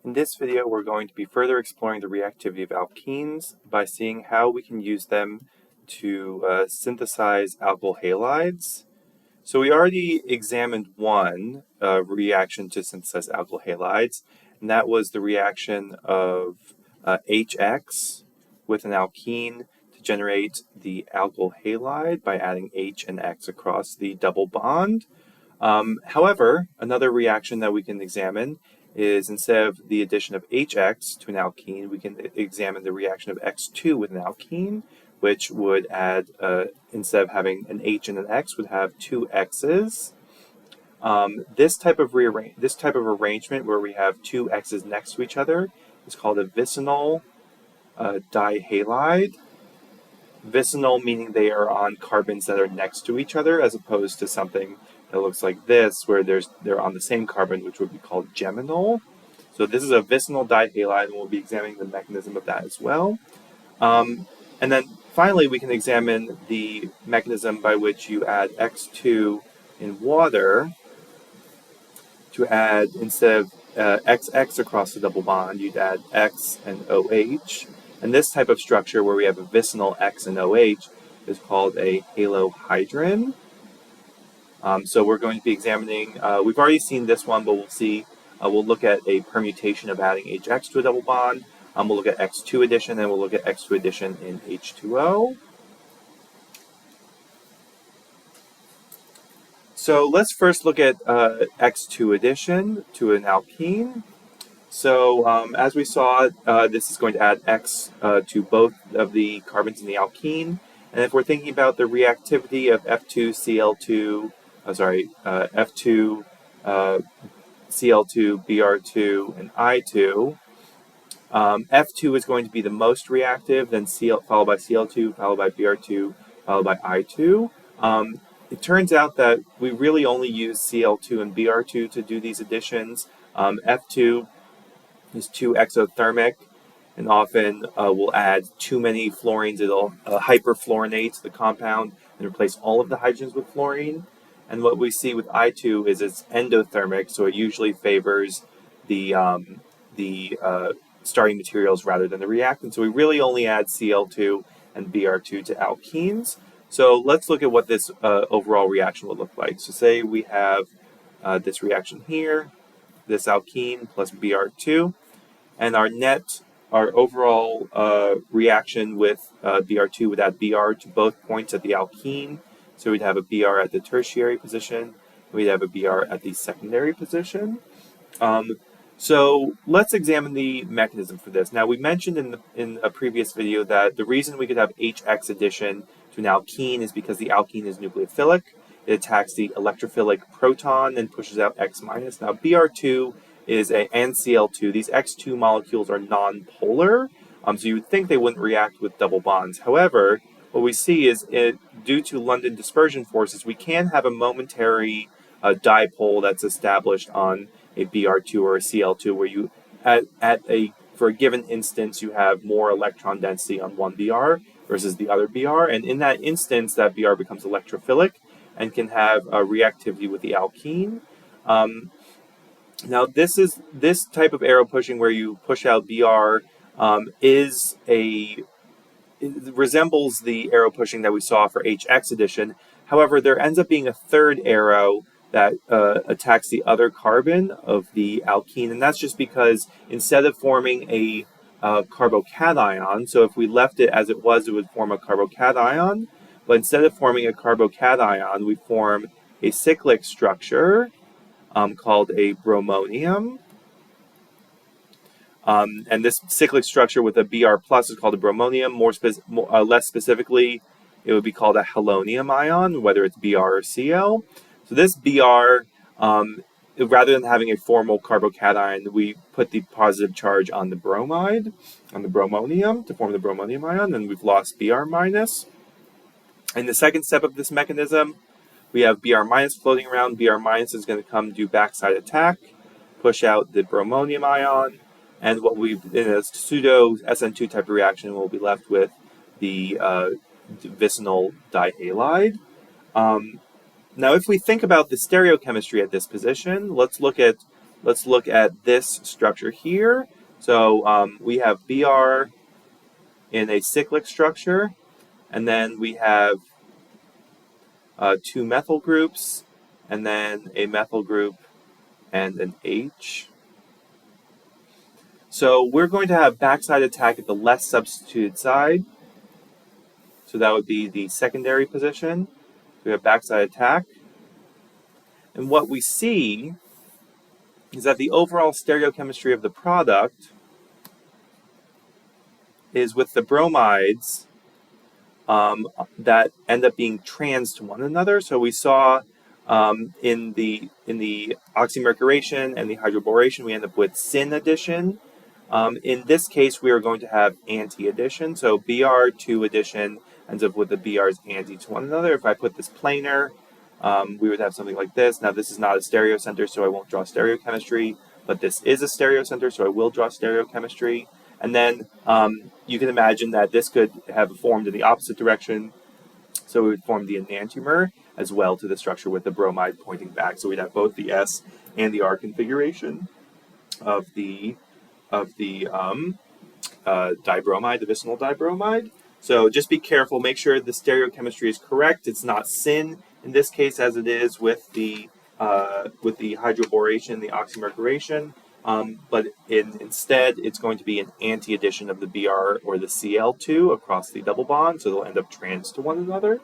In this video, we're going to be further exploring the reactivity of alkenes by seeing how we can use them to synthesize alkyl halides. So we already examined one reaction to synthesize alkyl halides, and that was the reaction of HX with an alkene to generate the alkyl halide by adding H and X across the double bond. However, another reaction that we can examine is instead of the addition of HX to an alkene, we can examine the reaction of X2 with an alkene, which would add, instead of having an H and an X, would have two X's. This type of arrangement where we have two X's next to each other is called a vicinal dihalide. Vicinal meaning they are on carbons that are next to each other, as opposed to something that looks like this, where they're on the same carbon, which would be called geminal. So this is a vicinal dihalide, and we'll be examining the mechanism of that as well. And then finally, we can examine the mechanism by which you add X2 in water to add, instead of XX across the double bond, you'd add X and OH. And this type of structure, where we have a vicinal X and OH, is called a halohydrin. So we're going to be examining, we've already seen this one, but we'll look at a permutation of adding HX to a double bond. We'll look at X2 addition, and we'll look at X2 addition in H2O. So let's first look at X2 addition to an alkene. So as we saw, this is going to add X to both of the carbons in the alkene. And if we're thinking about the reactivity of F2Cl2, F2 Cl2, Br2, and I2, F2 is going to be the most reactive, then followed by Cl2, followed by Br2, followed by I2. It turns out that we really only use Cl2 and Br2 to do these additions. F2 is too exothermic, and often we'll add too many fluorines. It'll hyperfluorinate the compound and replace all of the hydrogens with fluorine. And what we see with I2 is it's endothermic, so it usually favors the starting materials rather than the reactant. So we really only add Cl2 and Br2 to alkenes. So let's look at what this overall reaction will look like. So say we have this reaction here, this alkene plus Br2, and our overall reaction with Br2 would add Br to both points at the alkene. So we'd have a Br at the tertiary position, and we'd have a Br at the secondary position. So let's examine the mechanism for this. Now, we mentioned in a previous video that the reason we could have HX addition to an alkene is because the alkene is nucleophilic. It attacks the electrophilic proton and pushes out X minus. Now, Br2 and Cl2. These X2 molecules are non-polar, so you would think they wouldn't react with double bonds. However, what we see is, due to London dispersion forces, we can have a momentary dipole that's established on a Br2 or a Cl2, where you, for a given instance, you have more electron density on one Br versus the other Br, and in that instance, that Br becomes electrophilic and can have a reactivity with the alkene. Now, this type of arrow pushing, where you push out Br, it resembles the arrow pushing that we saw for HX addition. However, there ends up being a third arrow that attacks the other carbon of the alkene, and that's just because instead of forming a carbocation, so if we left it as it would form a carbocation, but instead of forming a carbocation, we form a cyclic structure called a bromonium. And this cyclic structure with a Br plus is called a bromonium. Less specifically, it would be called a halonium ion, whether it's Br or Cl. So this Br, rather than having a formal carbocation, we put the positive charge on the bromide, on the bromonium, to form the bromonium ion, and we've lost Br minus. In the second step of this mechanism, we have Br minus floating around. Br minus is going to come do backside attack, push out the bromonium ion, and in a pseudo SN2 type of reaction, we'll be left with the vicinal dihalide. Now, if we think about the stereochemistry at this position, let's look at let's look at this structure here. So we have Br in a cyclic structure, and then we have two methyl groups, and then a methyl group and an H. So we're going to have backside attack at the less substituted side. So that would be the secondary position. We have backside attack. And what we see is that the overall stereochemistry of the product is with the bromides that end up being trans to one another. So we saw in the oxymercuration and the hydroboration, we end up with syn addition. In this case, we are going to have anti-addition. So Br2 addition ends up with the Brs anti to one another. If I put this planar, we would have something like this. Now, this is not a stereocenter, so I won't draw stereochemistry, but this is a stereocenter, so I will draw stereochemistry. And then you can imagine that this could have formed in the opposite direction. So we would form the enantiomer as well to the structure with the bromide pointing back. So we'd have both the S and the R configuration of the dibromide, the vicinal dibromide. So just be careful. Make sure the stereochemistry is correct. It's not syn in this case as it is with the hydroboration, the oxymercuration. But instead, it's going to be an anti-addition of the Br or the Cl2 across the double bond, so they'll end up trans to one another.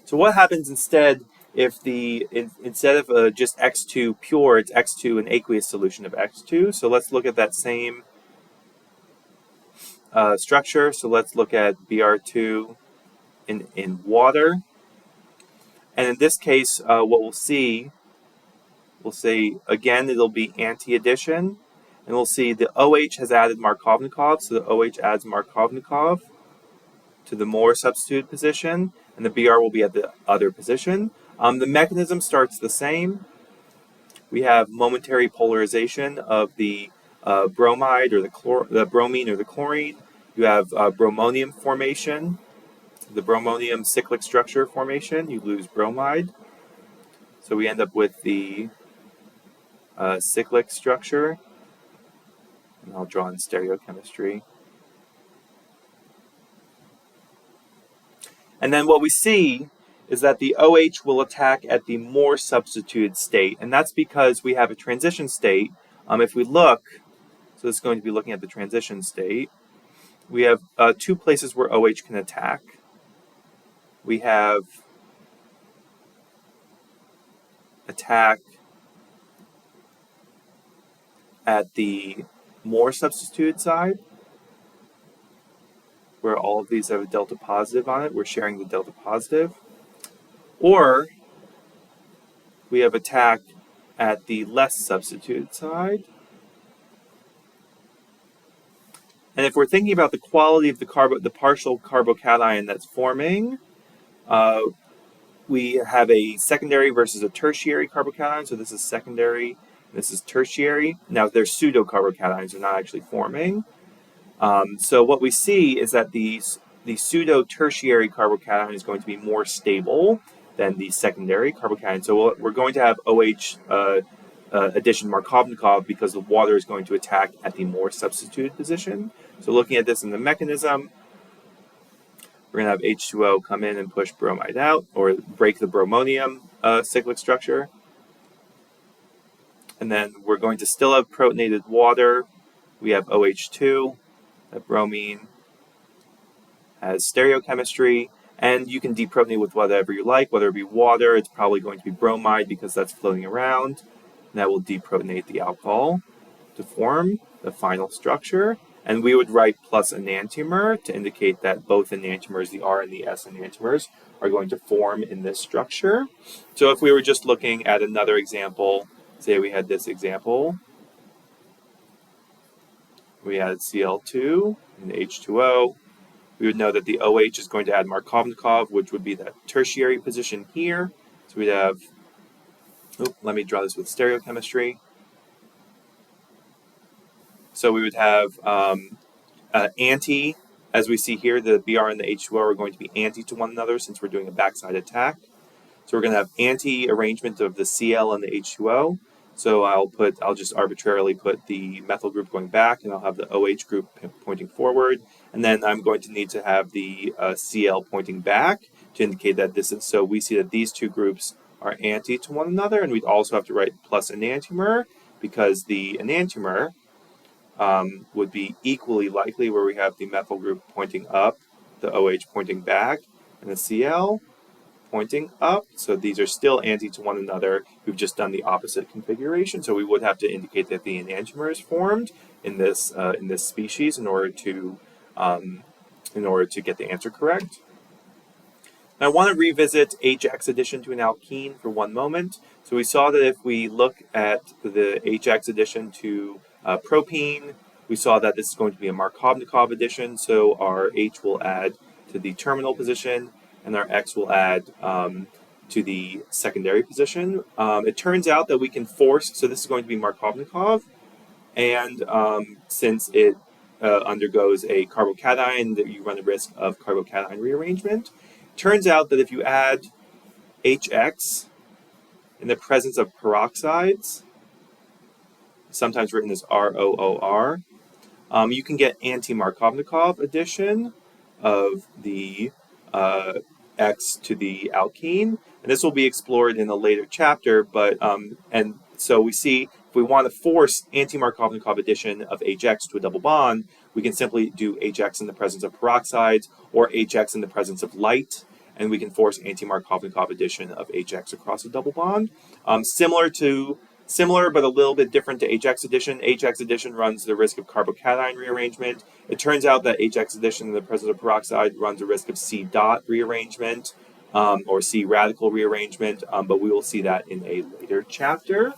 So what happens instead if instead of just X2 pure, it's X2 an aqueous solution of X2? So let's look at that same structure. So let's look at Br2 in water. And in this case, what we'll say, again, it'll be anti-addition. And we'll see the OH has added Markovnikov, so the OH adds Markovnikov to the more substituted position, and the Br will be at the other position. The mechanism starts the same. We have momentary polarization of the bromide or the bromine or the chlorine. You have bromonium formation, the bromonium cyclic structure formation. You lose bromide. So we end up with the cyclic structure. And I'll draw in stereochemistry. And then what we see is that the OH will attack at the more substituted state. And that's because we have a transition state. If we look, so it's going to be looking at the transition state, we have two places where OH can attack. We have attack at the more substituted side, where all of these have a delta positive on it. We're sharing the delta positive. Or we have attack at the less substituted side. And if we're thinking about the quality of the partial carbocation that's forming, we have a secondary versus a tertiary carbocation. So this is secondary, this is tertiary. Now they're pseudo-carbocations, they're not actually forming. So what we see is that the pseudo-tertiary carbocation is going to be more stable than the secondary carbocation. So we're going to have OH addition Markovnikov because the water is going to attack at the more substituted position. So looking at this in the mechanism, we're going to have H2O come in and push bromide out, or break the bromonium cyclic structure. And then we're going to still have protonated water. We have OH2, that bromine has stereochemistry, and you can deprotonate with whatever you like, whether it be water, it's probably going to be bromide because that's floating around. And that will deprotonate the alcohol to form the final structure. And we would write plus enantiomer to indicate that both enantiomers, the R and the S enantiomers, are going to form in this structure. So if we were just looking at another example, say we had this example, we had Cl2 and H2O, we would know that the OH is going to add Markovnikov, which would be that tertiary position here. So we'd have, let me draw this with stereochemistry. So we would have anti, as we see here, the Br and the H2O are going to be anti to one another since we're doing a backside attack. So we're going to have anti-arrangement of the Cl and the H2O. So I'll just arbitrarily put the methyl group going back, and I'll have the OH group pointing forward, and then I'm going to need to have the Cl pointing back to indicate that this is, so we see that these two groups are anti to one another, and we'd also have to write plus enantiomer, because the enantiomer would be equally likely where we have the methyl group pointing up, the OH pointing back, and the Cl pointing up. So these are still anti to one another. We've just done the opposite configuration. So we would have to indicate that the enantiomer is formed in this species in order to get the answer correct. Now I want to revisit HX addition to an alkene for one moment. So we saw that if we look at the HX addition to propene, we saw that this is going to be a Markovnikov addition. So our H will add to the terminal position, and our X will add to the secondary position. It turns out that we can force, so this is going to be Markovnikov, and since it undergoes a carbocation, that you run the risk of carbocation rearrangement. Turns out that if you add HX in the presence of peroxides, sometimes written as ROOR, you can get anti-Markovnikov addition of the X to the alkene, and this will be explored in a later chapter. But and so we see if we want to force anti-Markovnikov addition of HX to a double bond, we can simply do HX in the presence of peroxides or HX in the presence of light, and we can force anti-Markovnikov addition of HX across a double bond. Similar but a little bit different to HX addition. HX addition runs the risk of carbocation rearrangement. It turns out that HX addition in the presence of peroxide runs a risk of C dot rearrangement or C radical rearrangement, but we will see that in a later chapter.